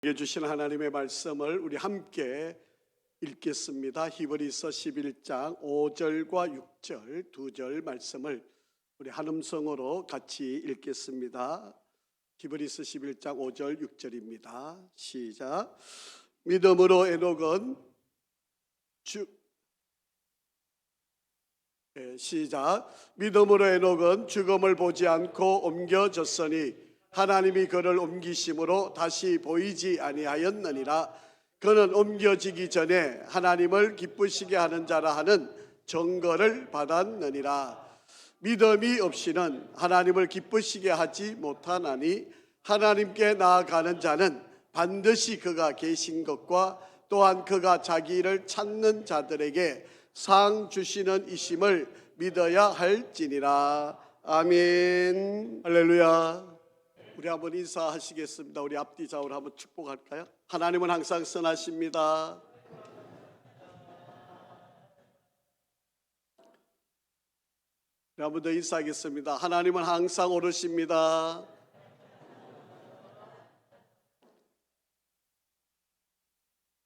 주신 하나님의 말씀을 우리 함께 읽겠습니다. 히브리서 11장 5절과 6절 두 절 말씀을 우리 한음성으로 같이 읽겠습니다. 히브리서 11장 5절 6절입니다. 시작. 믿음으로 에녹은 믿음으로 에녹은 죽음을 보지 않고 옮겨졌으니 하나님이 그를 옮기심으로 다시 보이지 아니하였느니라. 그는 옮겨지기 전에 하나님을 기쁘시게 하는 자라 하는 증거를 받았느니라. 믿음이 없이는 하나님을 기쁘시게 하지 못하나니 하나님께 나아가는 자는 반드시 그가 계신 것과 또한 그가 자기를 찾는 자들에게 상 주시는 이심을 믿어야 할지니라. 아멘. 할렐루야. 우리 한번 인사하시겠습니다. 우리 앞뒤 좌우로 한번 축복할까요? 하나님은 항상 선하십니다. 우리 한번 더 인사하겠습니다. 하나님은 항상 옳으십니다.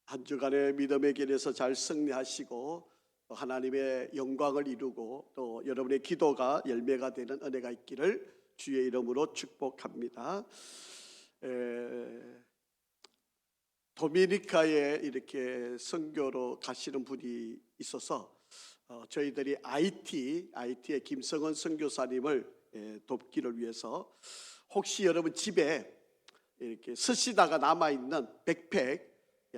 한 주간의 믿음의 길에서 잘 승리하시고 또 하나님의 영광을 이루고 또 여러분의 기도가 열매가 되는 은혜가 있기를 주의 이름으로 축복합니다. 도미니카에 이렇게 선교로 가시는 분이 있어서 저희들이 IT의 김성은 선교사님을 돕기를 위해서 혹시 여러분 집에 이렇게 쓰시다가 남아있는 백팩,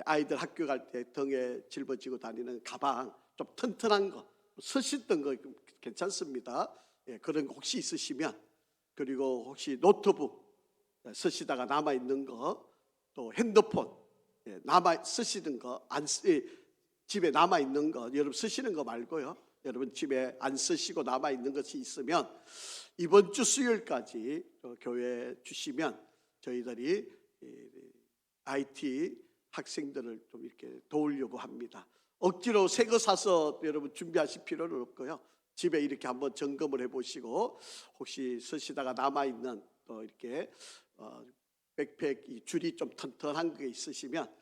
아이들 학교 갈 때 등에 짊어지고 다니는 가방 좀 튼튼한 거 쓰시던 거 괜찮습니다. 그런 거 혹시 있으시면, 그리고 혹시 노트북 쓰시다가 남아있는 거, 또 핸드폰 쓰시는 거, 집에 남아있는 거, 여러분 쓰시는 거 말고요, 여러분 집에 안 쓰시고 남아있는 것이 있으면 이번 주 수요일까지 교회에 주시면 저희들이 IT 학생들을 좀 이렇게 도우려고 합니다. 억지로 새 거 사서 여러분 준비하실 필요는 없고요, 집에 이렇게 한번 점검을 해보시고 혹시 쓰시다가 남아있는 또 이렇게 백팩 이 줄이 좀 튼튼한 게 있으시면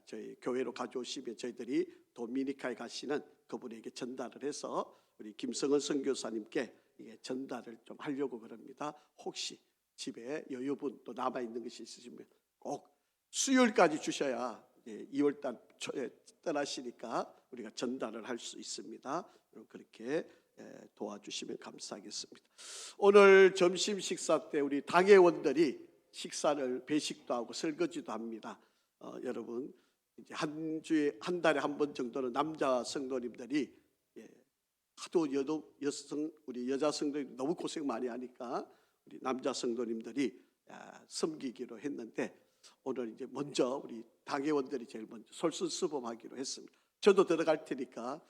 저희 교회로 가져오시면 저희들이 도미니카에 가시는 그분에게 전달을 해서 우리 김성은 선교사님께 이게 전달을 좀 하려고 그럽니다. 혹시 집에 여유분 또 남아있는 것이 있으시면 꼭 수요일까지 주셔야 2월달 초에 떠나시니까 우리가 전달을 할 수 있습니다. 그렇게 도와주시면 감사하겠습니다. 오늘 점심 식사 때 우리 당회원들이 식사를 배식도 하고 설거지도 합니다. 여러분 이제 한 달에 한 번 정도는 남자 성도님들이 하도 우리 여자 성도님들 너무 고생 많이 하니까 우리 남자 성도님들이 섬기기로 했는데 오늘 이제 먼저 우리 당회원들이 제일 먼저 솔선수범하기로 했습니다. 저도 들어갈 테니까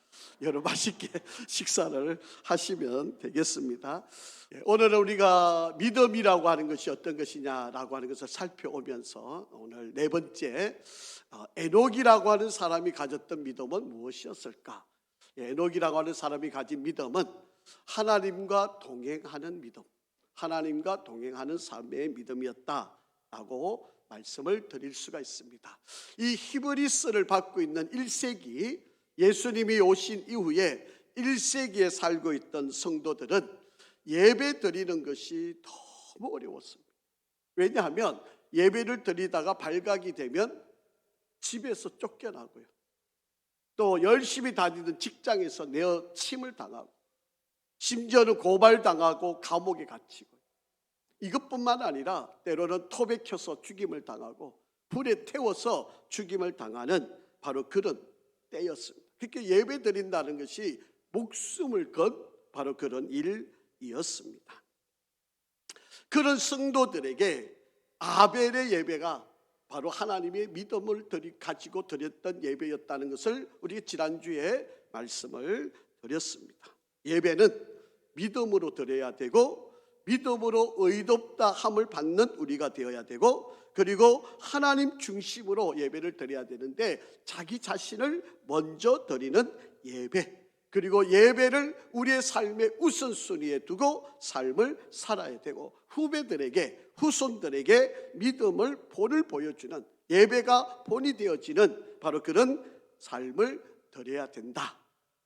여러분 맛있게 식사를 하시면 되겠습니다. 오늘은 우리가 믿음이라고 하는 것이 어떤 것이냐라고 하는 것을 살펴오면서 오늘 네 번째, 에녹이라고 하는 사람이 가졌던 믿음은 무엇이었을까? 에녹이라고 하는 사람이 가진 믿음은 하나님과 동행하는 믿음, 하나님과 동행하는 삶의 믿음이었다라고 말씀을 드릴 수가 있습니다. 이 히브리서를 받고 있는 1세기, 예수님이 오신 이후에 1세기에 살고 있던 성도들은 예배 드리는 것이 너무 어려웠습니다. 왜냐하면 예배를 드리다가 발각이 되면 집에서 쫓겨나고요, 또 열심히 다니던 직장에서 내어침을 당하고 심지어는 고발당하고 감옥에 갇히고, 이것뿐만 아니라 때로는 톱에 켜서 죽임을 당하고 불에 태워서 죽임을 당하는 바로 그런 때였습니다. 그렇게 예배 드린다는 것이 목숨을 건 바로 그런 일이었습니다. 그런 성도들에게 아벨의 예배가 바로 하나님의 믿음을 가지고 드렸던 예배였다는 것을 우리가 지난주에 말씀을 드렸습니다. 예배는 믿음으로 드려야 되고 믿음으로 의롭다 함을 받는 우리가 되어야 되고, 그리고 하나님 중심으로 예배를 드려야 되는데 자기 자신을 먼저 드리는 예배, 그리고 예배를 우리의 삶의 우선순위에 두고 삶을 살아야 되고 후배들에게, 후손들에게 믿음을 본을 보여주는 예배가 본이 되어지는 바로 그런 삶을 드려야 된다.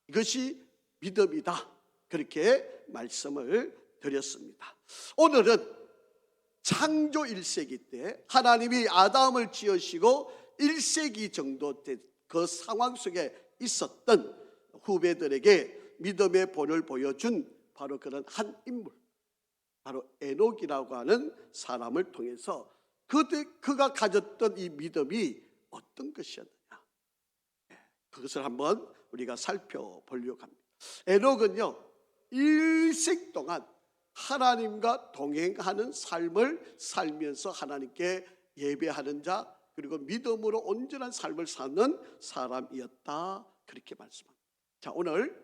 이것이 믿음이다. 그렇게 말씀을 드렸습니다. 오늘은 창조 1세기 때 하나님이 아담을 지으시고 1세기 정도 때 그 상황 속에 있었던 후배들에게 믿음의 본을 보여준 바로 그런 한 인물, 바로 에녹이라고 하는 사람을 통해서 그가 가졌던 이 믿음이 어떤 것이었느냐, 그것을 한번 우리가 살펴보려고 합니다. 에녹은요, 일생 동안 하나님과 동행하는 삶을 살면서 하나님께 예배하는 자, 그리고 믿음으로 온전한 삶을 사는 사람이었다, 그렇게 말씀합니다. 자, 오늘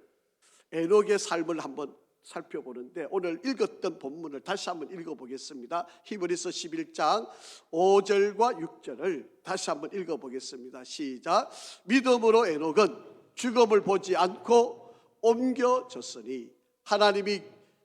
에녹의 삶을 한번 살펴보는데, 오늘 읽었던 본문을 다시 한번 읽어보겠습니다. 히브리서 11장 5절과 6절을 다시 한번 읽어보겠습니다. 시작. 믿음으로 에녹은 죽음을 보지 않고 옮겨졌으니 하나님이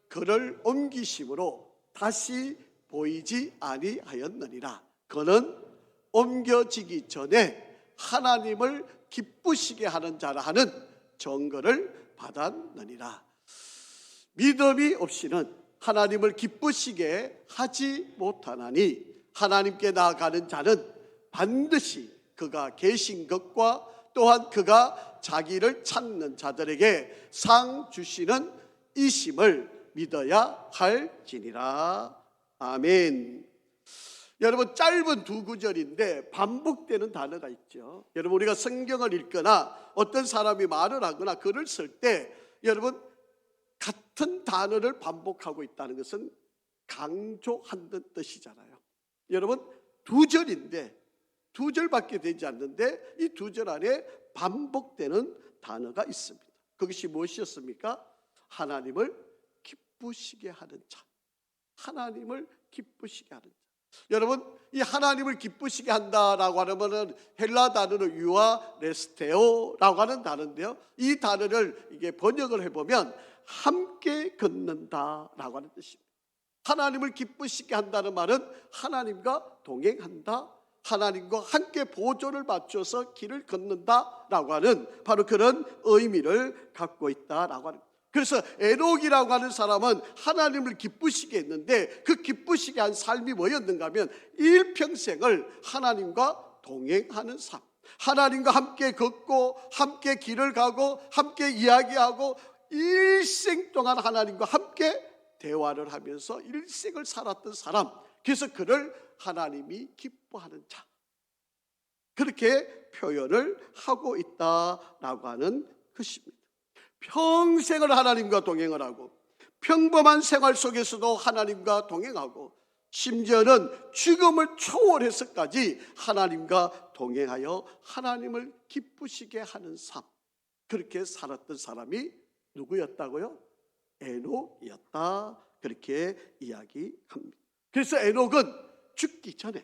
그를 옮기심으로 다시 보이지 아니하였느니라. 그는 옮겨지기 전에 하나님을 기쁘시게 하는 자라 하는 증거를 받았느니라. 믿음이 없이는 하나님을 기쁘시게 하지 못하나니 하나님께 나아가는 자는 반드시 그가 계신 것과 또한 그가 자기를 찾는 자들에게 상 주시는 이심을 믿어야 할지니라. 아멘. 여러분, 짧은 두 구절인데 반복되는 단어가 있죠. 여러분, 우리가 성경을 읽거나 어떤 사람이 말을 하거나 글을 쓸 때 여러분, 같은 단어를 반복하고 있다는 것은 강조한다는 뜻이잖아요. 여러분, 두 절인데 두 절밖에 되지 않는데 이 두 절 안에 반복되는 단어가 있습니다. 그것이 무엇이었습니까? 하나님을 기쁘시게 하는 자. 하나님을 기쁘시게 하는 자. 여러분, 이 하나님을 기쁘시게 한다라고 하면은 헬라 단어로 유아 레스테오라고 하는 단어인데요, 이 단어를 이게 번역을 해보면 함께 걷는다라고 하는 뜻입니다. 하나님을 기쁘시게 한다는 말은 하나님과 동행한다, 하나님과 함께 보조를 맞춰서 길을 걷는다라고 하는 바로 그런 의미를 갖고 있다라고 하는. 그래서 에녹이라고 하는 사람은 하나님을 기쁘시게 했는데 그 기쁘시게 한 삶이 뭐였는가 하면 일평생을 하나님과 동행하는 삶, 하나님과 함께 걷고 함께 길을 가고 함께 이야기하고 일생 동안 하나님과 함께 대화를 하면서 일생을 살았던 사람. 그래서 그를 하나님이 기뻐하는 자, 그렇게 표현을 하고 있다라고 하는 것입니다. 평생을 하나님과 동행을 하고 평범한 생활 속에서도 하나님과 동행하고 심지어는 죽음을 초월해서까지 하나님과 동행하여 하나님을 기쁘시게 하는 삶, 그렇게 살았던 사람이 누구였다고요? 에녹이었다, 그렇게 이야기합니다. 그래서 에녹은 죽기 전에,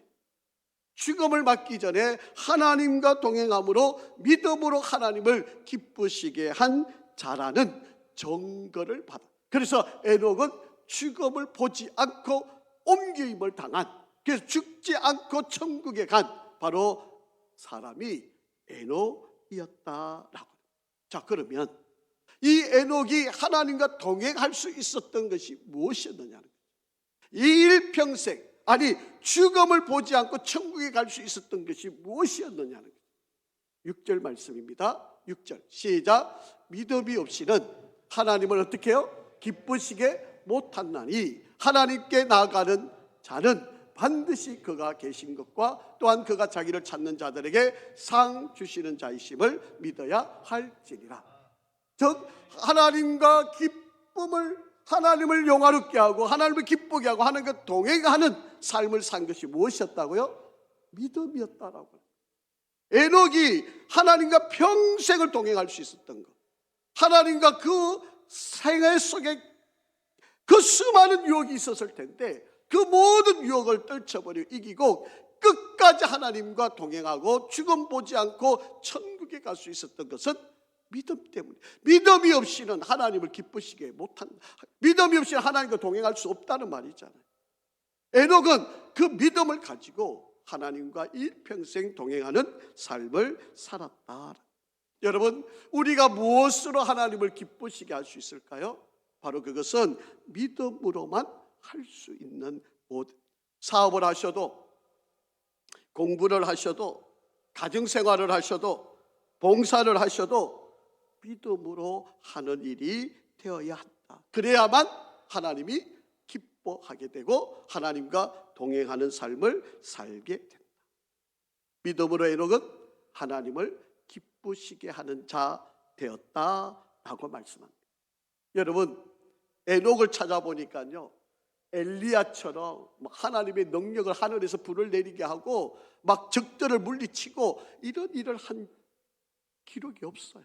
죽음을 맞기 전에 하나님과 동행함으로 믿음으로 하나님을 기쁘시게 한 자라는 증거를 받아. 그래서 에녹은 죽음을 보지 않고 옮김을 당한, 그래서 죽지 않고 천국에 간 바로 사람이 에녹이었다라고. 자, 그러면 이 에녹이 하나님과 동행할 수 있었던 것이 무엇이었느냐는 거예요. 이 일평생, 아니 죽음을 보지 않고 천국에 갈 수 있었던 것이 무엇이었느냐는 거예요. 6절 말씀입니다. 6절 시작. 믿음이 없이는 하나님을 어떻게 해요? 기쁘시게 못하나니 하나님께 나아가는 자는 반드시 그가 계신 것과 또한 그가 자기를 찾는 자들에게 상 주시는 자이심을 믿어야 할지니라. 즉 하나님과 하나님을 영화롭게 하고 하나님을 기쁘게 하고 하나님과 동행하는 삶을 산 것이 무엇이었다고요? 믿음이었다라고. 에녹이 하나님과 평생을 동행할 수 있었던 것, 하나님과 그 생애 속에 그 수많은 유혹이 있었을 텐데 그 모든 유혹을 떨쳐버리고 이기고 끝까지 하나님과 동행하고 죽음 보지 않고 천국에 갈 수 있었던 것은 믿음 때문에. 믿음이 없이는 하나님을 기쁘시게 못한다. 믿음이 없이는 하나님과 동행할 수 없다는 말이잖아요. 에녹은 그 믿음을 가지고 하나님과 일평생 동행하는 삶을 살았다. 여러분, 우리가 무엇으로 하나님을 기쁘시게 할 수 있을까요? 바로 그것은 믿음으로만 할 수 있는 모든 사업을 하셔도, 공부를 하셔도, 가정생활을 하셔도, 봉사를 하셔도 믿음으로 하는 일이 되어야 한다. 그래야만 하나님이 기뻐하게 되고 하나님과 동행하는 삶을 살게 된다. 믿음으로 에녹은 하나님을 기쁘시게 하는 자 되었다라고 말씀합니다. 여러분, 에녹을 찾아보니까요, 엘리야처럼 하나님의 능력을 하늘에서 불을 내리게 하고 막 적들을 물리치고 이런 일을 한 기록이 없어요.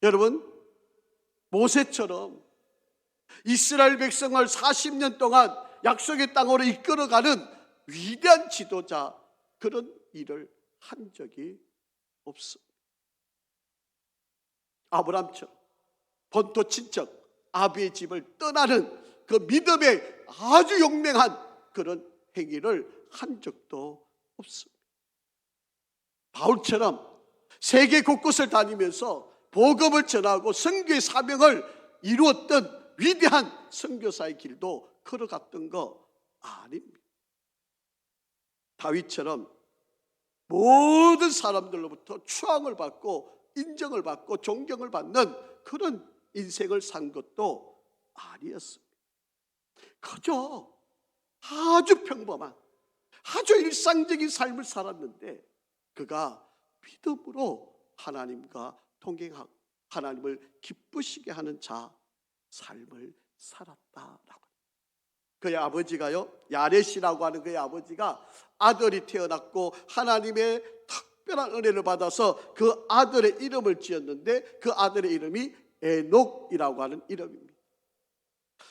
여러분, 모세처럼 이스라엘 백성을 40년 동안 약속의 땅으로 이끌어가는 위대한 지도자, 그런 일을 한 적이 없습니다. 아브람처럼 본토 친척 아비의 집을 떠나는 그 믿음의 아주 용맹한 그런 행위를 한 적도 없습니다. 바울처럼 세계 곳곳을 다니면서 복음을 전하고 선교의 사명을 이루었던 위대한 선교사의 길도 걸어갔던 거 아닙니다. 다윗처럼 모든 사람들로부터 추앙을 받고 인정을 받고 존경을 받는 그런 인생을 산 것도 아니었습니다. 그저 아주 평범한, 아주 일상적인 삶을 살았는데 그가 믿음으로 하나님과 동행하고 하나님을 기쁘시게 하는 자 삶을 살았다라고. 그의 아버지가요, 야렛이라고 하는 그의 아버지가 아들이 태어났고 하나님의 특별한 은혜를 받아서 그 아들의 이름을 지었는데 그 아들의 이름이 에녹이라고 하는 이름입니다.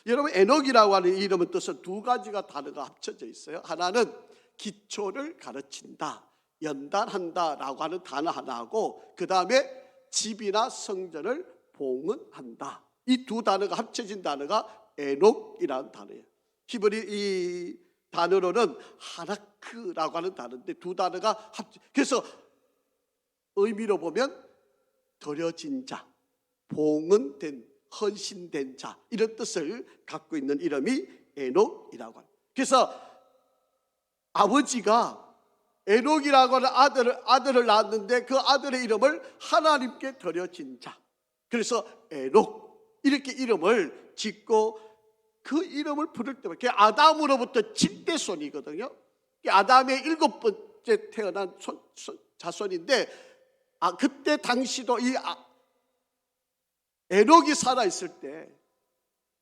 여러분, 에녹이라고 하는 이름은 뜻은 두 가지가 단어가 합쳐져 있어요. 하나는 기초를 가르친다, 연단한다 라고 하는 단어 하나하고 그 다음에 집이나 성전을 봉헌한다. 이 두 단어가 합쳐진 단어가 에녹이라는 단어예요. 히브리 이 단어로는 하나크라고 하는 단어인데 두 단어가 그래서 의미로 보면 드려진 자, 봉헌된, 헌신된 자, 이런 뜻을 갖고 있는 이름이 에녹이라고 합니다. 그래서 아버지가 에녹이라고 하는 아들을 낳았는데 그 아들의 이름을 하나님께 드려진 자, 그래서 에녹 이렇게 이름을 짓고 그 이름을 부를 때마다 아담으로부터 7대 손이거든요. 아담의 7번째 태어난 자손인데 그때 당시도 이 에녹이 살아있을 때,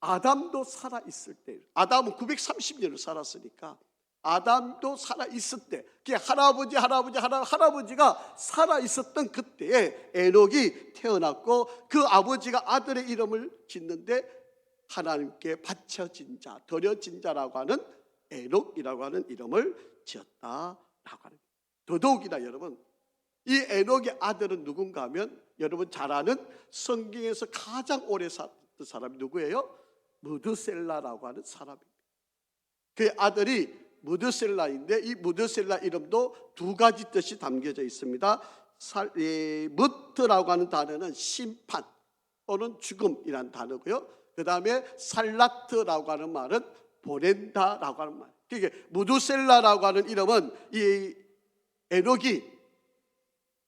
아담도 살아있을 때, 아담은 930년을 살았으니까 아담도 살아있을 때, 할아버지가 살아있었던 그때에 에녹이 태어났고 그 아버지가 아들의 이름을 짓는데 하나님께 바쳐진 자, 드려진 자라고 하는 에녹이라고 하는 이름을 지었다라고 합니다. 더더욱이나 여러분, 이 에녹의 아들은 누군가 하면 여러분 잘 아는 성경에서 가장 오래 살았던 사람이 누구예요? 무드셀라라고 하는 사람입니다. 그의 아들이 무드셀라인데 이 무드셀라 이름도 두 가지 뜻이 담겨져 있습니다. 무트라고 하는 단어는 심판 또는 죽음이라는 단어고요. 그 다음에 살라트라고 하는 말은 보낸다라고 하는 말. 그러니까 무드셀라라고 하는 이름은 이 에녹이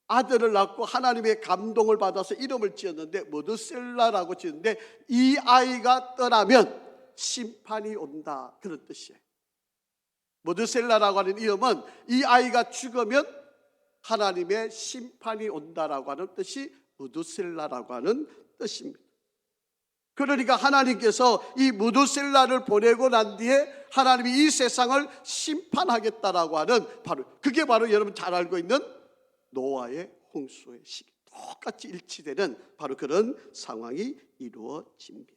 아들을 낳고 하나님의 감동을 받아서 이름을 지었는데 무드셀라라고 지었는데 이 아이가 떠나면 심판이 온다, 그런 뜻이에요. 무드셀라라고 하는 이름은 이 아이가 죽으면 하나님의 심판이 온다라고 하는 뜻이 무드셀라라고 하는 뜻입니다. 그러니까 하나님께서 이 무드셀라를 보내고 난 뒤에 하나님이 이 세상을 심판하겠다라고 하는 그게 바로 여러분 잘 알고 있는 노아의 홍수의 시기, 똑같이 일치되는 바로 그런 상황이 이루어집니다.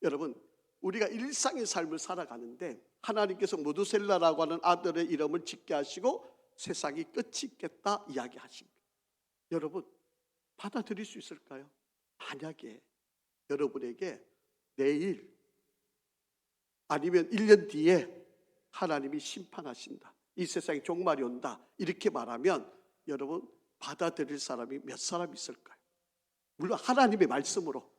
여러분, 우리가 일상의 삶을 살아가는데 하나님께서 무드셀라라고 하는 아들의 이름을 짓게 하시고 세상이 끝이 있겠다 이야기하십니다. 여러분, 받아들일 수 있을까요? 만약에 여러분에게 내일 아니면 1년 뒤에 하나님이 심판하신다, 이 세상에 종말이 온다, 이렇게 말하면 여러분 받아들일 사람이 몇 사람 있을까요? 물론 하나님의 말씀으로,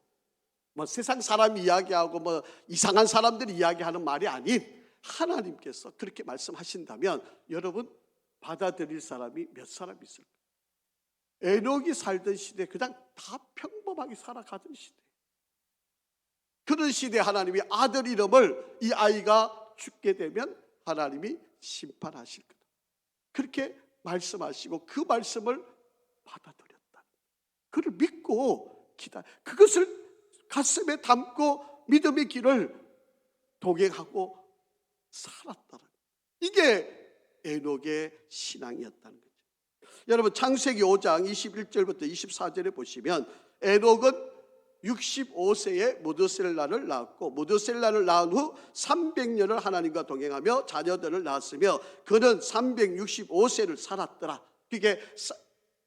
뭐 세상 사람 이야기하고 뭐 이상한 사람들이 이야기하는 말이 아닌 하나님께서 그렇게 말씀하신다면 여러분 받아들일 사람이 몇 사람 있을까요? 에녹이 살던 시대 그냥 다 평범하게 살아가던 시대, 그런 시대에 하나님이 아들 이름을, 이 아이가 죽게 되면 하나님이 심판하실 거다, 그렇게 말씀하시고 그 말씀을 받아들였다. 그를 믿고 그것을 가슴에 담고 믿음의 길을 동행하고 살았다는, 이게 에녹의 신앙이었다는 거죠. 여러분 창세기 5장 21절부터 24절에 보시면 에녹은 65세에 무드셀라를 낳았고, 무드셀라를 낳은 후 300년을 하나님과 동행하며 자녀들을 낳았으며 그는 365세를 살았더라. 그게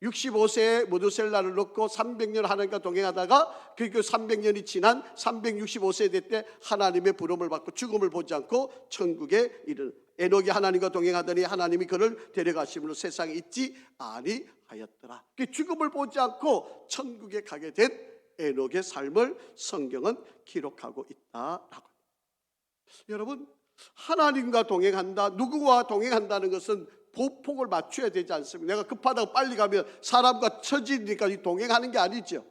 65세에 무드셀라를 낳고 300년 하나님과 동행하다가 그리고 300년이 지난 365세 될 때 하나님의 부름을 받고 죽음을 보지 않고 천국에 이르는, 에녹이 하나님과 동행하더니 하나님이 그를 데려가심으로 세상에 있지 아니하였더라. 그 죽음을 보지 않고 천국에 가게 된 에녹의 삶을 성경은 기록하고 있다라고. 여러분 하나님과 동행한다, 누구와 동행한다는 것은 보폭을 맞춰야 되지 않습니까? 내가 급하다고 빨리 가면 사람과 처지니까 동행하는 게 아니죠.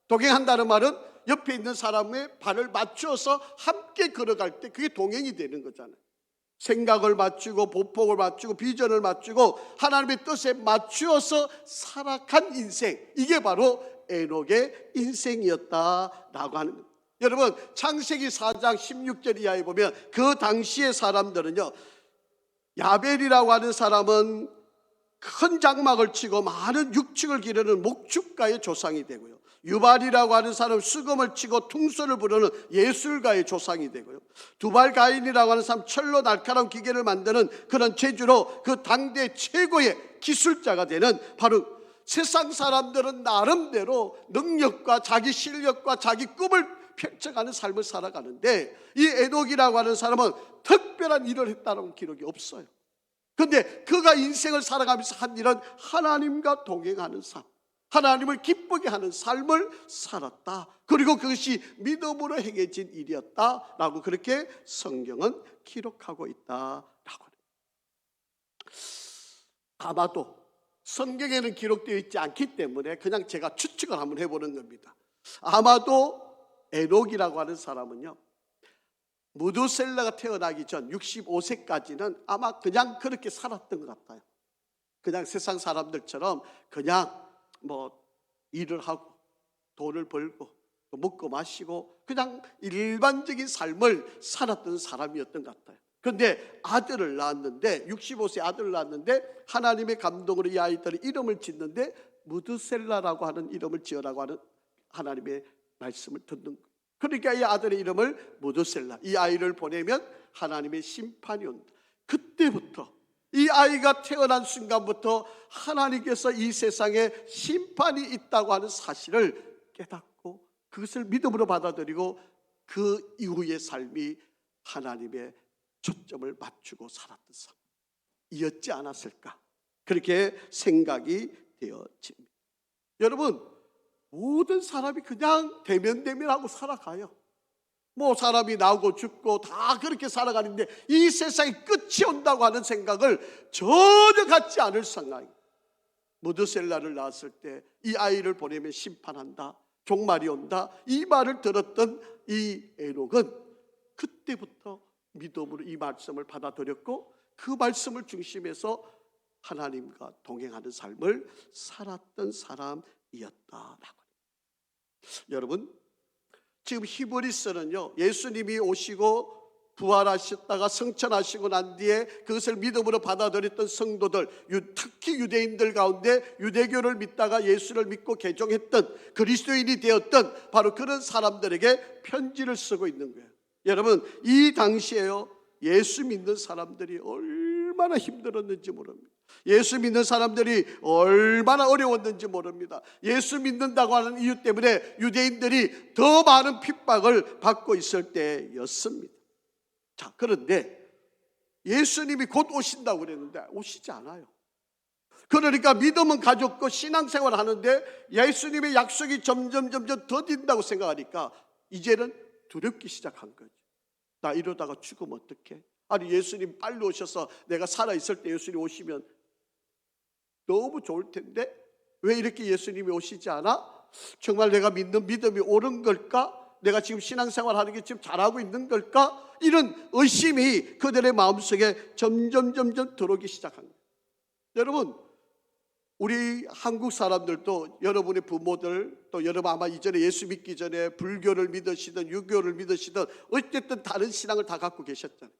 동행한다는 말은 옆에 있는 사람의 발을 맞추어서 함께 걸어갈 때 그게 동행이 되는 거잖아요. 생각을 맞추고 보폭을 맞추고 비전을 맞추고 하나님의 뜻에 맞추어서 살아간 인생, 이게 바로 에녹의 인생이었다라고 하는 겁니다. 여러분 창세기 4장 16절 이하에 보면 그 당시의 사람들은요, 야벨이라고 하는 사람은 큰 장막을 치고 많은 육축을 기르는 목축가의 조상이 되고요, 유발이라고 하는 사람은 수금을 치고 퉁소를 부르는 예술가의 조상이 되고요, 두발가인이라고 하는 사람 철로 날카로운 기계를 만드는 그런 재주로 그 당대 최고의 기술자가 되는, 바로 세상 사람들은 나름대로 능력과 자기 실력과 자기 꿈을 펼쳐가는 삶을 살아가는데 이 에녹이라고 하는 사람은 특별한 일을 했다는 기록이 없어요. 그런데 그가 인생을 살아가면서 한 일은 하나님과 동행하는 삶, 하나님을 기쁘게 하는 삶을 살았다. 그리고 그것이 믿음으로 행해진 일이었다라고 그렇게 성경은 기록하고 있다라고 합니다. 아마도 성경에는 기록되어 있지 않기 때문에 그냥 제가 추측을 한번 해보는 겁니다. 아마도 에녹이라고 하는 사람은요, 무드셀라가 태어나기 전 65세까지는 아마 그냥 그렇게 살았던 것 같아요. 그냥 세상 사람들처럼 그냥 뭐 일을 하고 돈을 벌고 먹고 마시고 그냥 일반적인 삶을 살았던 사람이었던 것 같아요. 그런데 아들을 낳았는데 65세 아들을 낳았는데 하나님의 감동으로 이 아이들의 이름을 짓는데 무드셀라라고 하는 이름을 지어라고 하는 하나님의 말씀을 듣는 거예요. 그러니까 이 아들의 이름을 무드셀라, 이 아이를 보내면 하나님의 심판이 온다. 그때부터 이 아이가 태어난 순간부터 하나님께서 이 세상에 심판이 있다고 하는 사실을 깨닫고 그것을 믿음으로 받아들이고 그 이후의 삶이 하나님의 초점을 맞추고 살았던 삶이었지 않았을까, 그렇게 생각이 되어집니다. 여러분 모든 사람이 그냥 대면대면하고 살아가요. 뭐 사람이 나오고 죽고 다 그렇게 살아가는데 이 세상에 끝이 온다고 하는 생각을 전혀 갖지 않을 상황. 무드셀라를 낳았을 때 이 아이를 보내면 심판한다, 종말이 온다, 이 말을 들었던 이 에녹은 그때부터 믿음으로 이 말씀을 받아들였고 그 말씀을 중심해서 하나님과 동행하는 삶을 살았던 사람이었다라고. 여러분 지금 히브리서는요, 예수님이 오시고 부활하셨다가 승천하시고 난 뒤에 그것을 믿음으로 받아들였던 성도들, 특히 유대인들 가운데 유대교를 믿다가 예수를 믿고 개종했던 그리스도인이 되었던 바로 그런 사람들에게 편지를 쓰고 있는 거예요. 여러분 이 당시에요, 예수 믿는 사람들이 얼마나 힘들었는지 모릅니다. 예수 믿는 사람들이 얼마나 어려웠는지 모릅니다. 예수 믿는다고 하는 이유 때문에 유대인들이 더 많은 핍박을 받고 있을 때였습니다. 자, 그런데 예수님이 곧 오신다고 그랬는데 오시지 않아요. 그러니까 믿음은 가졌고 신앙생활을 하는데 예수님의 약속이 점점 더딘다고 생각하니까 이제는 두렵기 시작한 거죠. 나 이러다가 죽으면 어떡해? 아니 예수님 빨리 오셔서 내가 살아있을 때 예수님 오시면 너무 좋을 텐데 왜 이렇게 예수님이 오시지 않아? 정말 내가 믿는 믿음이 옳은 걸까? 내가 지금 신앙생활 하는 게 지금 잘하고 있는 걸까? 이런 의심이 그들의 마음속에 점점 들어오기 시작한 거예요. 여러분, 우리 한국 사람들도 여러분의 부모들 또 여러분 아마 이전에 예수 믿기 전에 불교를 믿으시든 유교를 믿으시든 어쨌든 다른 신앙을 다 갖고 계셨잖아요.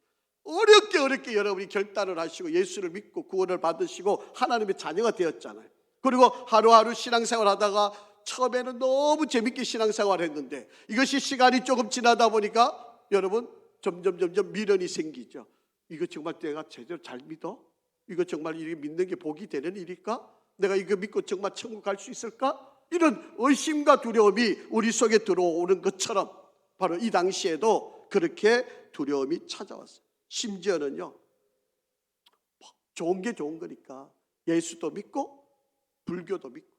어렵게 여러분이 결단을 하시고 예수를 믿고 구원을 받으시고 하나님의 자녀가 되었잖아요. 그리고 하루하루 신앙생활 하다가 처음에는 너무 재밌게 신앙생활 했는데 이것이 시간이 조금 지나다 보니까 여러분 점점 미련이 생기죠. 이거 정말 내가 제대로 잘 믿어? 이거 정말 이렇게 믿는 게 복이 되는 일일까? 내가 이거 믿고 정말 천국 갈 수 있을까? 이런 의심과 두려움이 우리 속에 들어오는 것처럼 바로 이 당시에도 그렇게 두려움이 찾아왔어요. 심지어는요, 좋은 게 좋은 거니까 예수도 믿고 불교도 믿고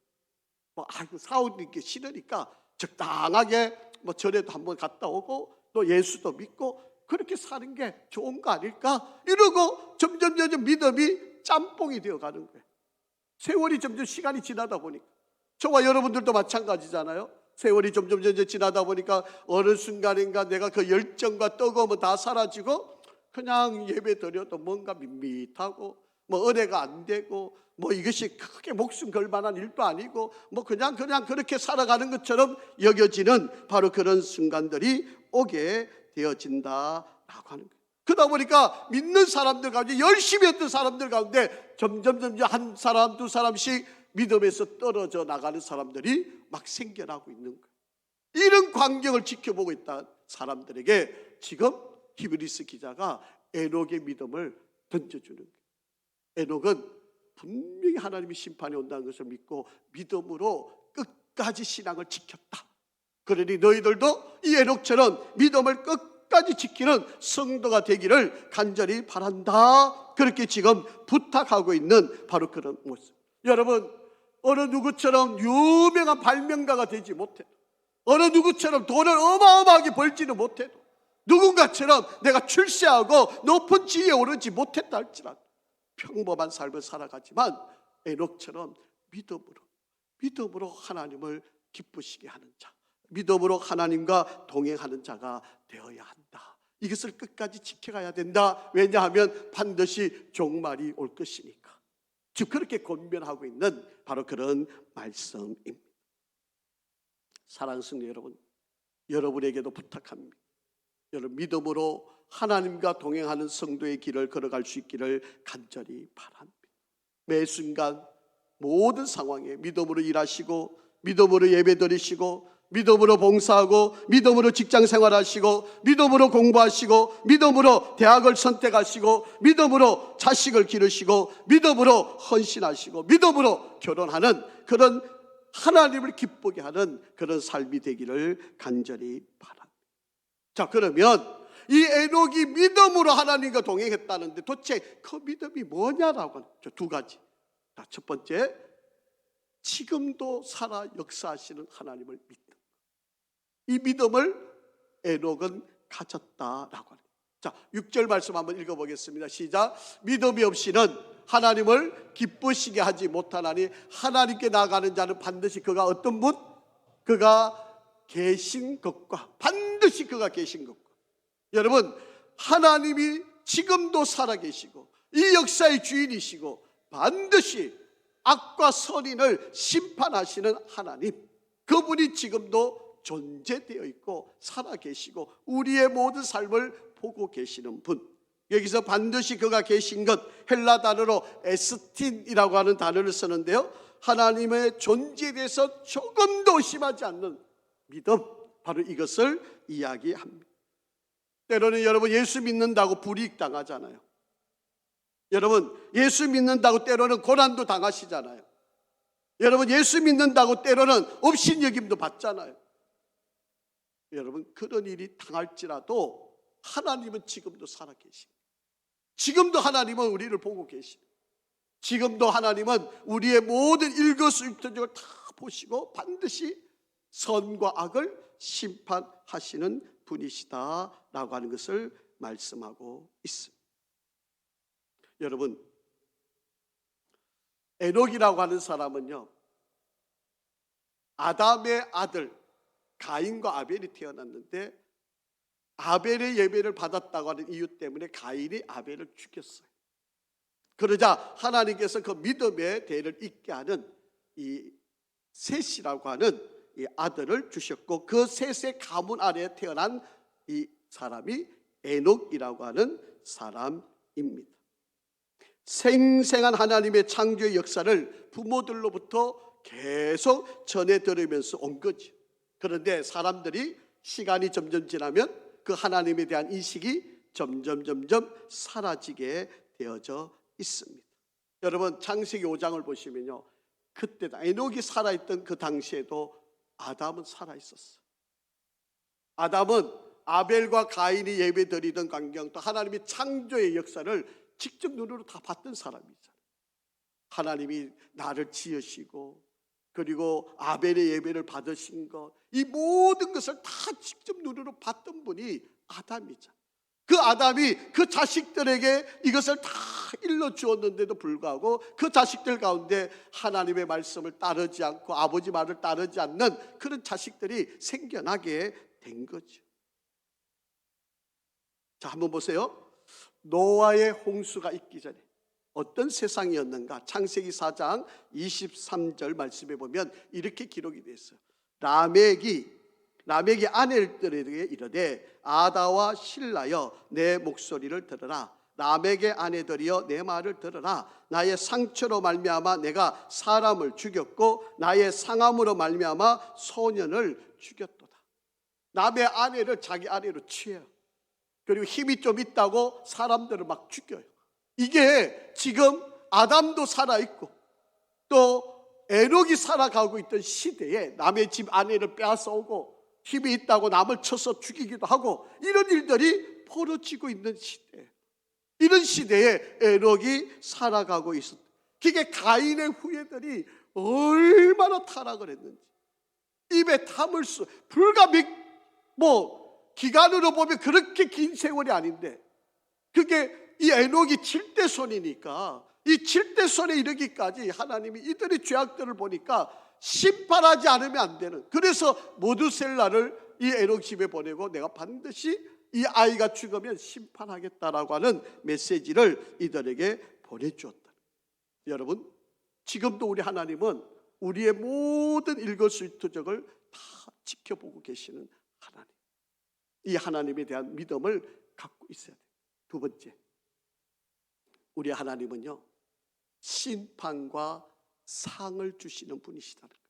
싸우는 게 싫으니까 적당하게 절에도 한번 갔다 오고 또 예수도 믿고 그렇게 사는 게 좋은 거 아닐까? 이러고 점점 믿음이 짬뽕이 되어가는 거예요. 세월이 점점 시간이 지나다 보니까 저와 여러분들도 마찬가지잖아요. 세월이 점점 지나다 보니까 어느 순간인가 내가 그 열정과 뜨거움은 다 사라지고 그냥 예배 드려도 뭔가 밋밋하고 은혜가 안 되고 이것이 크게 목숨 걸 만한 일도 아니고 그냥 그렇게 살아가는 것처럼 여겨지는 바로 그런 순간들이 오게 되어진다라고 하는 거예요. 그러다 보니까 믿는 사람들 가운데 열심히 했던 사람들 가운데 점점 한 사람 두 사람씩 믿음에서 떨어져 나가는 사람들이 막 생겨나고 있는 거예요. 이런 광경을 지켜보고 있던 사람들에게 지금 히브리서 기자가 에녹의 믿음을 던져주는 거예요. 에녹은 분명히 하나님의 심판이 온다는 것을 믿고 믿음으로 끝까지 신앙을 지켰다. 그러니 너희들도 이 에녹처럼 믿음을 끝까지 지키는 성도가 되기를 간절히 바란다. 그렇게 지금 부탁하고 있는 바로 그런 모습. 여러분, 어느 누구처럼 유명한 발명가가 되지 못해도, 어느 누구처럼 돈을 어마어마하게 벌지는 못해도, 누군가처럼 내가 출세하고 높은 지위에 오르지 못했다 할지라도 평범한 삶을 살아가지만 에녹처럼 믿음으로 하나님을 기쁘시게 하는 자, 믿음으로 하나님과 동행하는 자가 되어야 한다. 이것을 끝까지 지켜가야 된다. 왜냐하면 반드시 종말이 올 것이니까. 즉 그렇게 권면하고 있는 바로 그런 말씀입니다. 사랑하는 성도 여러분, 여러분에게도 부탁합니다. 여러분 믿음으로 하나님과 동행하는 성도의 길을 걸어갈 수 있기를 간절히 바랍니다. 매 순간 모든 상황에 믿음으로 일하시고 믿음으로 예배드리시고 믿음으로 봉사하고 믿음으로 직장생활하시고 믿음으로 공부하시고 믿음으로 대학을 선택하시고 믿음으로 자식을 기르시고 믿음으로 헌신하시고 믿음으로 결혼하는 그런 하나님을 기쁘게 하는 그런 삶이 되기를 간절히 바랍니다. 자, 그러면 이 에녹이 믿음으로 하나님과 동행했다는데 도대체 그 믿음이 뭐냐라고 하죠. 두 가지. 자, 첫 번째, 지금도 살아 역사하시는 하나님을 믿는 것. 이 믿음을 에녹은 가졌다라고 합니다. 자, 6절 말씀 한번 읽어보겠습니다. 시작. 믿음이 없이는 하나님을 기쁘시게 하지 못하나니 하나님께 나아가는 자는 반드시 그가 어떤 분? 그가 계신 것과 반드시 그가 계신 것과. 여러분, 하나님이 지금도 살아계시고 이 역사의 주인이시고 반드시 악과 선인을 심판하시는 하나님, 그분이 지금도 존재되어 있고 살아계시고 우리의 모든 삶을 보고 계시는 분. 여기서 반드시 그가 계신 것, 헬라 단어로 에스틴이라고 하는 단어를 쓰는데요, 하나님의 존재에 대해서 조금도 의심하지 않는 믿음, 바로 이것을 이야기합니다. 때로는 여러분 예수 믿는다고 불이익 당하잖아요. 여러분 예수 믿는다고 때로는 고난도 당하시잖아요. 여러분 예수 믿는다고 때로는 업신여김도 받잖아요. 여러분 그런 일이 당할지라도 하나님은 지금도 살아계십니다. 지금도 하나님은 우리를 보고 계십니다. 지금도 하나님은 우리의 모든 일거수일투족을 다 보시고 반드시 선과 악을 심판하시는 분이시다라고 하는 것을 말씀하고 있습니다. 여러분, 에녹이라고 하는 사람은요, 아담의 아들 가인과 아벨이 태어났는데 아벨의 예배를 받았다고 하는 이유 때문에 가인이 아벨을 죽였어요. 그러자 하나님께서 그 믿음의 대를 잇게 하는 이 셋이라고 하는 이 아들을 주셨고, 그 셋의 가문 아래에 태어난 이 사람이 에녹이라고 하는 사람입니다. 생생한 하나님의 창조의 역사를 부모들로부터 계속 전해 들으면서 온 거죠. 그런데 사람들이 시간이 점점 지나면 그 하나님에 대한 인식이 점점 사라지게 되어져 있습니다. 여러분, 창세기 5장을 보시면요, 그때 에녹이 살아있던 그 당시에도 아담은 살아있었어요. 아담은 아벨과 가인이 예배드리던 광경, 또 하나님의 창조의 역사를 직접 눈으로 다 봤던 사람이잖아요. 하나님이 나를 지으시고, 그리고 아벨의 예배를 받으신 것, 이 모든 것을 다 직접 눈으로 봤던 분이 아담이죠. 그 아담이 그 자식들에게 이것을 다 일러주었는데도 불구하고 그 자식들 가운데 하나님의 말씀을 따르지 않고 아버지 말을 따르지 않는 그런 자식들이 생겨나게 된 거죠. 자, 한번 보세요. 노아의 홍수가 있기 전에 어떤 세상이었는가? 창세기 4장 23절 말씀에 보면 이렇게 기록이 되어 있어요. 라멕이 아내들에게 이르되 아다와 실라여 내 목소리를 들으라. 라멕의 아내들이여 내 말을 들으라. 나의 상처로 말미암아 내가 사람을 죽였고 나의 상함으로 말미암아 소년을 죽였도다. 남의 아내를 자기 아내로 취해요. 그리고 힘이 좀 있다고 사람들을 막 죽여요. 이게 지금 아담도 살아있고 또 에녹이 살아가고 있던 시대에 남의 집 아내를 빼앗아오고 힘이 있다고 남을 쳐서 죽이기도 하고 이런 일들이 벌어지고 있는 시대, 이런 시대에 에녹이 살아가고 있었다. 그게 가인의 후예들이 얼마나 타락을 했는지 입에 담을 수 불과 기간으로 보면 그렇게 긴 세월이 아닌데, 그게 이 에녹이 7대 손이니까 이 7대 손에 이르기까지 하나님이 이들의 죄악들을 보니까 심판하지 않으면 안 되는, 그래서 모두셀라를 이 에녹 집에 보내고 내가 반드시 이 아이가 죽으면 심판하겠다라고 하는 메시지를 이들에게 보내주었다. 여러분, 지금도 우리 하나님은 우리의 모든 일거수일투족을 다 지켜보고 계시는 하나님, 이 하나님에 대한 믿음을 갖고 있어야 돼요. 두 번째, 우리 하나님은요, 심판과 상을 주시는 분이시다는 거예요.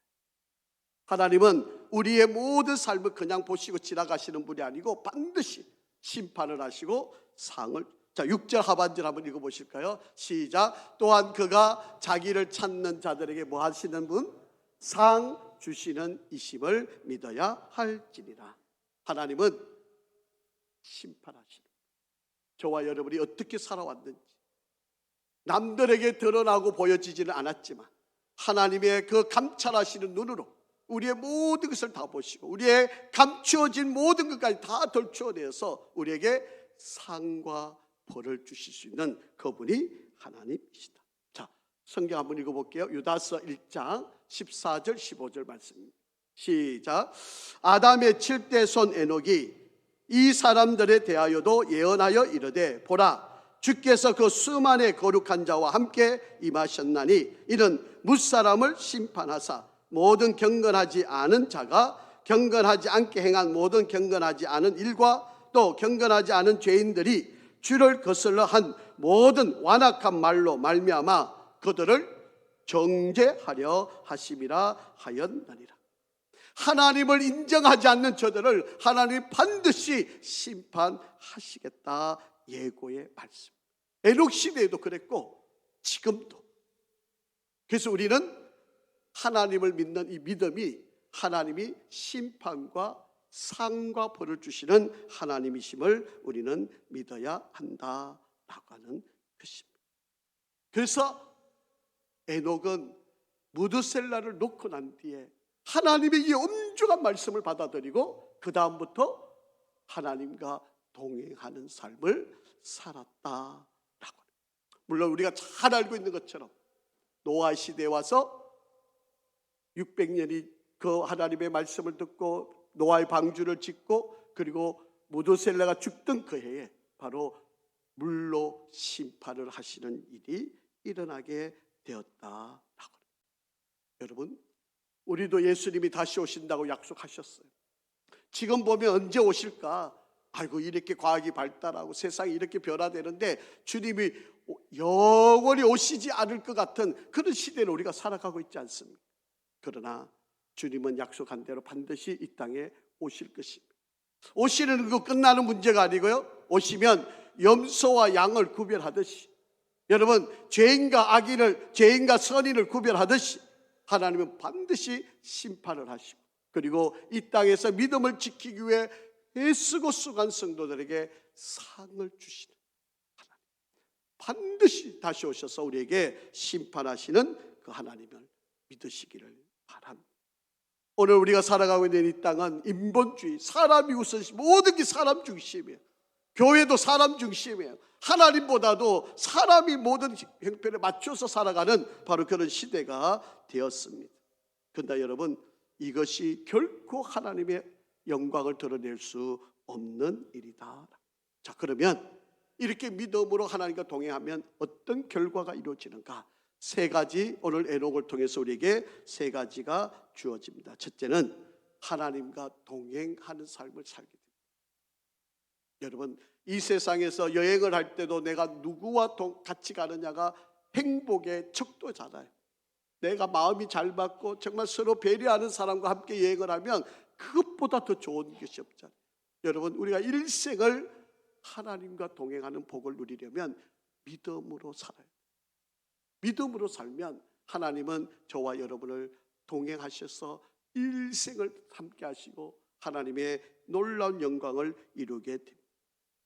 하나님은 우리의 모든 삶을 그냥 보시고 지나가시는 분이 아니고 반드시 심판을 하시고 상을. 자, 6절 하반절 한번 읽어보실까요? 시작. 또한 그가 자기를 찾는 자들에게 뭐 하시는 분? 상 주시는 이심을 믿어야 할지니라. 하나님은 심판하시는, 저와 여러분이 어떻게 살아왔는지 남들에게 드러나고 보여지지는 않았지만 하나님의 그 감찰하시는 눈으로 우리의 모든 것을 다 보시고 우리의 감추어진 모든 것까지 다 덜추어내서 우리에게 상과 벌을 주실 수 있는 그분이 하나님이시다. 자, 성경 한번 읽어볼게요. 유다서 1장 14절 15절 말씀입니다. 시작. 아담의 7대 손 에녹이 이 사람들에 대하여도 예언하여 이르되 보라, 주께서 그 수만의 거룩한 자와 함께 임하셨나니 이는 무사람을 심판하사 모든 경건하지 않은 자가 경건하지 않게 행한 모든 경건하지 않은 일과 또 경건하지 않은 죄인들이 주를 거슬러 한 모든 완악한 말로 말미암아 그들을 정죄하려 하심이라 하였나니라. 하나님을 인정하지 않는 저들을 하나님이 반드시 심판하시겠다 예고의 말씀. 에녹 시대에도 그랬고 지금도. 그래서 우리는 하나님을 믿는 이 믿음이 하나님이 심판과 상과 벌을 주시는 하나님이심을 우리는 믿어야 한다 하는 것입니다. 그래서 에녹은 무드셀라를 놓고 난 뒤에 하나님의 이 엄중한 말씀을 받아들이고 그 다음부터 하나님과 동행하는 삶을 살았다라고. 물론 우리가 잘 알고 있는 것처럼 노아 시대에 와서 600년이 그 하나님의 말씀을 듣고 노아의 방주를 짓고 그리고 무드셀라가 죽던 그 해에 바로 물로 심판을 하시는 일이 일어나게 되었다라고. 여러분, 우리도 예수님이 다시 오신다고 약속하셨어요. 지금 보면 언제 오실까? 아이고, 이렇게 과학이 발달하고 세상이 이렇게 변화되는데 주님이 영원히 오시지 않을 것 같은 그런 시대를 우리가 살아가고 있지 않습니까? 그러나 주님은 약속한 대로 반드시 이 땅에 오실 것입니다. 오시는 거 끝나는 문제가 아니고요, 오시면 염소와 양을 구별하듯이, 여러분, 죄인과 악인을, 죄인과 선인을 구별하듯이 하나님은 반드시 심판을 하시고, 그리고 이 땅에서 믿음을 지키기 위해 애쓰고 수고한 성도들에게 상을 주시는 하나님, 반드시 다시 오셔서 우리에게 심판하시는 그 하나님을 믿으시기를 바랍니다. 오늘 우리가 살아가고 있는 이 땅은 인본주의, 사람이 우선시, 모든 게 사람 중심이에요. 교회도 사람 중심이에요. 하나님보다도 사람이 모든 형편에 맞춰서 살아가는 바로 그런 시대가 되었습니다. 그런데 여러분, 이것이 결코 하나님의 영광을 드러낼 수 없는 일이다. 자, 그러면 이렇게 믿음으로 하나님과 동행하면 어떤 결과가 이루어지는가? 세 가지, 오늘 에녹을 통해서 우리에게 세 가지가 주어집니다. 첫째는 하나님과 동행하는 삶을 살게 됩니다. 여러분, 이 세상에서 여행을 할 때도 내가 누구와 같이 가느냐가 행복의 척도잖아요. 내가 마음이 잘 맞고 정말 서로 배려하는 사람과 함께 여행을 하면 그것보다 더 좋은 것이 없잖아요. 여러분, 우리가 일생을 하나님과 동행하는 복을 누리려면 믿음으로 살아야 돼요. 믿음으로 살면 하나님은 저와 여러분을 동행하셔서 일생을 함께 하시고 하나님의 놀라운 영광을 이루게 됩니다.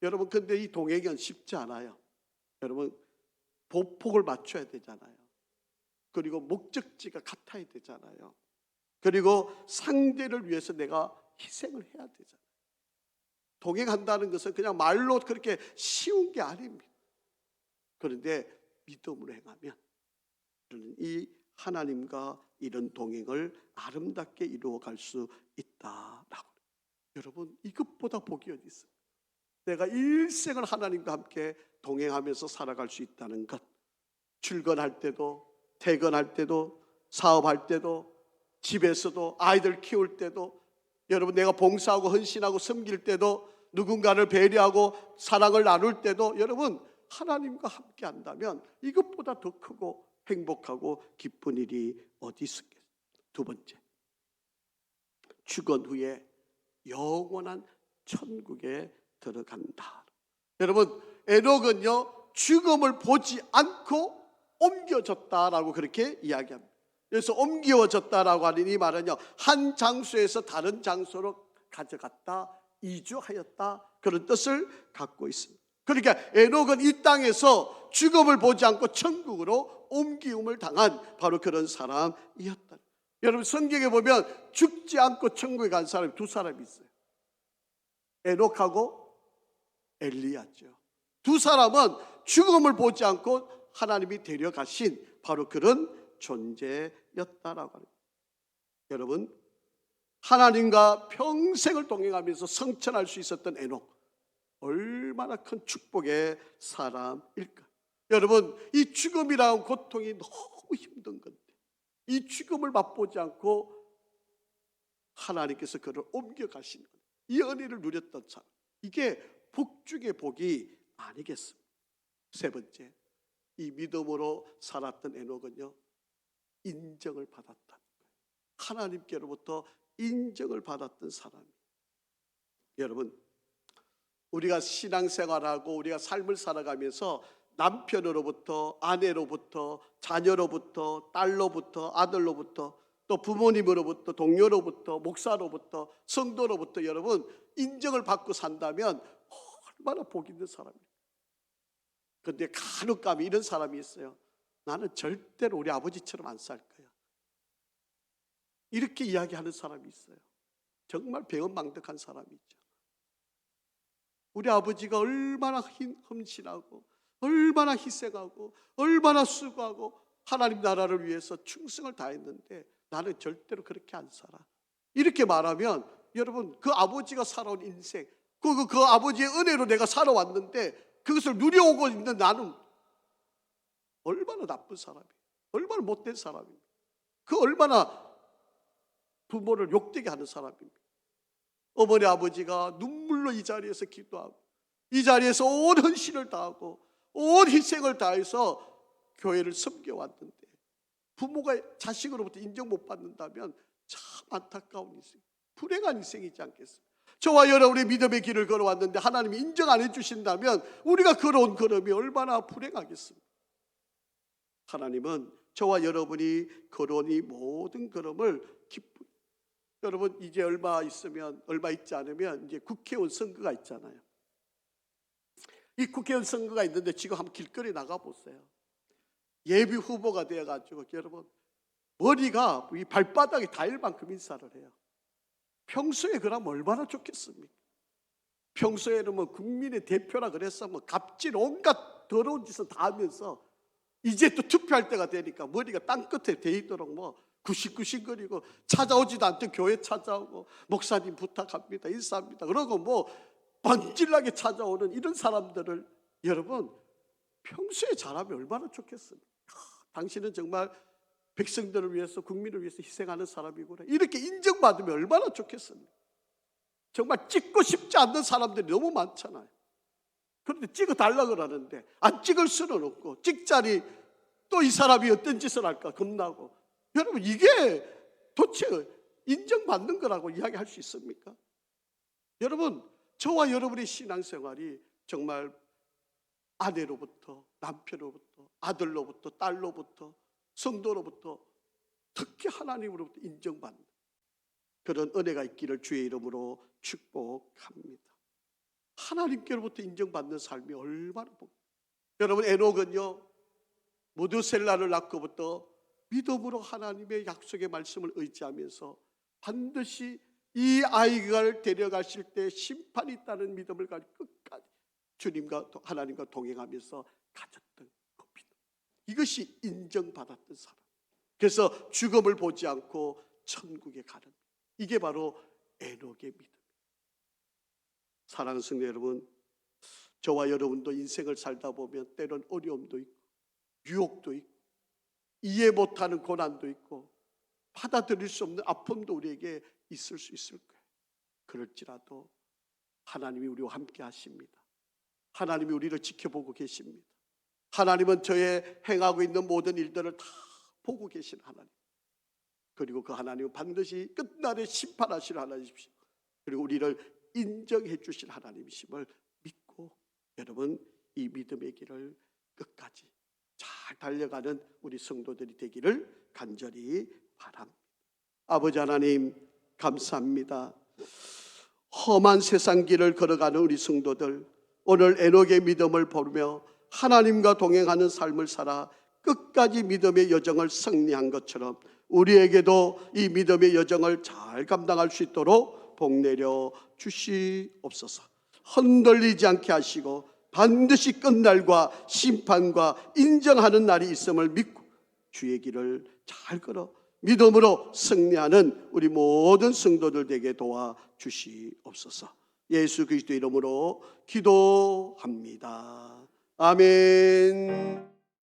여러분, 근데 이 동행은 쉽지 않아요. 여러분, 보폭을 맞춰야 되잖아요. 그리고 목적지가 같아야 되잖아요. 그리고 상대를 위해서 내가 희생을 해야 되잖아요. 동행한다는 것은 그냥 말로 그렇게 쉬운 게 아닙니다. 그런데 믿음으로 행하면 이 하나님과 이런 동행을 아름답게 이루어갈 수 있다라고. 여러분, 이것보다 복이 어디 있어요? 내가 일생을 하나님과 함께 동행하면서 살아갈 수 있다는 것. 출근할 때도, 퇴근할 때도, 사업할 때도, 집에서도, 아이들 키울 때도, 여러분, 내가 봉사하고 헌신하고 섬길 때도, 누군가를 배려하고 사랑을 나눌 때도, 여러분, 하나님과 함께 한다면 이것보다 더 크고 행복하고 기쁜 일이 어디 있겠어요? 두 번째, 죽은 후에 영원한 천국에 들어간다. 여러분, 에녹은요, 죽음을 보지 않고 옮겨졌다라고 그렇게 이야기합니다. 그래서 옮겨졌다라고 하는 이 말은요, 한 장소에서 다른 장소로 가져갔다, 이주하였다, 그런 뜻을 갖고 있습니다. 그러니까 에녹은 이 땅에서 죽음을 보지 않고 천국으로 옮기움을 당한 바로 그런 사람이었다. 여러분, 성경에 보면 죽지 않고 천국에 간 사람이 두 사람이 있어요. 에녹하고 엘리야죠. 두 사람은 죽음을 보지 않고 하나님이 데려가신 바로 그런 존재였다라고 합니다. 여러분, 하나님과 평생을 동행하면서 성천할 수 있었던 에녹, 얼마나 큰 축복의 사람일까. 여러분, 이 죽음이라는 고통이 너무 힘든 건데 이 죽음을 맛보지 않고 하나님께서 그를 옮겨가신 것, 이 은혜를 누렸던 사람, 이게 복중의 복이 아니겠습니까? 세 번째, 이 믿음으로 살았던 에녹은요, 인정을 받았다는 거예요. 하나님께로부터 인정을 받았던 사람이에요. 여러분, 우리가 신앙생활하고 우리가 삶을 살아가면서 남편으로부터, 아내로부터, 자녀로부터, 딸로부터, 아들로부터, 또 부모님으로부터, 동료로부터, 목사로부터, 성도로부터 여러분 인정을 받고 산다면 얼마나 복 있는 사람입니까? 그런데 간혹 가면 이런 사람이 있어요. 나는 절대로 우리 아버지처럼 안 살 거야. 이렇게 이야기하는 사람이 있어요. 정말 배은망덕한 사람이 있죠. 우리 아버지가 얼마나 헌신하고 얼마나 희생하고 얼마나 수고하고 하나님 나라를 위해서 충성을 다했는데 나는 절대로 그렇게 안 살아. 이렇게 말하면 여러분, 그 아버지가 살아온 인생, 그 아버지의 은혜로 내가 살아왔는데 그것을 누려오고 있는 나는 얼마나 나쁜 사람이에요. 얼마나 못된 사람입니다. 그 얼마나 부모를 욕되게 하는 사람입니다. 어머니 아버지가 눈물로 이 자리에서 기도하고 이 자리에서 온 헌신을 다하고 온 희생을 다해서 교회를 섬겨왔는데 부모가 자식으로부터 인정 못 받는다면 참 안타까운 인생, 불행한 인생이지 않겠습니까? 저와 여러분의 믿음의 길을 걸어왔는데 하나님이 인정 안 해주신다면 우리가 걸어온 걸음이 얼마나 불행하겠습니까? 하나님은 저와 여러분이 걸어온 이 모든 걸음을 여러분, 이제 얼마 있지 않으면 이제 국회의원 선거가 있잖아요. 이 국회의원 선거가 있는데 지금 한번 길거리 나가 보세요. 예비 후보가 되어가지고 여러분 머리가 이 발바닥에 닿을 만큼 인사를 해요. 평소에 그러면 얼마나 좋겠습니까? 평소에는 뭐 국민의 대표라 그래서 뭐 갑질 온갖 더러운 짓을 다 하면서 이제 또 투표할 때가 되니까 머리가 땅끝에 대 있도록 뭐 구식구식거리고 찾아오지도 않던 교회 찾아오고 목사님 부탁합니다, 인사합니다. 그러고 뭐 번질나게 찾아오는 이런 사람들을 여러분 평소에 잘하면 얼마나 좋겠습니까? 당신은 정말 백성들을 위해서 국민을 위해서 희생하는 사람이구나 이렇게 인정받으면 얼마나 좋겠습니까? 정말 찍고 싶지 않는 사람들이 너무 많잖아요. 그런데 찍어달라고 그러는데 안 찍을 수는 없고 찍자니 또 이 사람이 어떤 짓을 할까 겁나고. 여러분 이게 도대체 인정받는 거라고 이야기할 수 있습니까? 여러분 저와 여러분의 신앙생활이 정말 아내로부터 남편으로부터 아들로부터 딸로부터 성도로부터 특히 하나님으로부터 인정받는 그런 은혜가 있기를 주의 이름으로 축복합니다. 하나님께로부터 인정받는 삶이 얼마나 여러분 에녹은요 모두셀라를 낳고부터 믿음으로 하나님의 약속의 말씀을 의지하면서 반드시 이 아이를 데려가실 때 심판이 있다는 믿음을 가지고 끝까지 주님과 하나님과 동행하면서 가졌던 그 믿음, 이것이 인정받았던 사람. 그래서 죽음을 보지 않고 천국에 가는, 이게 바로 에녹의 믿음. 사랑하는 성도 여러분, 저와 여러분도 인생을 살다 보면 때론 어려움도 있고 유혹도 있고 이해 못하는 고난도 있고 받아들일 수 없는 아픔도 우리에게 있을 수 있을 거예요. 그럴지라도 하나님이 우리와 함께 하십니다. 하나님이 우리를 지켜보고 계십니다. 하나님은 저의 행하고 있는 모든 일들을 다 보고 계신 하나님, 그리고 그 하나님은 반드시 끝날에 심판하실 하나님이시고 그리고 우리를 인정해 주실 하나님이심을 믿고 여러분 이 믿음의 길을 끝까지 잘 달려가는 우리 성도들이 되기를 간절히 바랍니다. 아버지 하나님 감사합니다. 험한 세상 길을 걸어가는 우리 성도들, 오늘 에녹의 믿음을 보며 하나님과 동행하는 삶을 살아 끝까지 믿음의 여정을 승리한 것처럼 우리에게도 이 믿음의 여정을 잘 감당할 수 있도록 복 내려 주시옵소서. 흔들리지 않게 하시고 반드시 끝날과 심판과 인정하는 날이 있음을 믿고 주의 길을 잘 걸어 믿음으로 승리하는 우리 모든 성도들 되게 도와 주시옵소서. 예수 그리스도 이름으로 기도합니다. 아멘.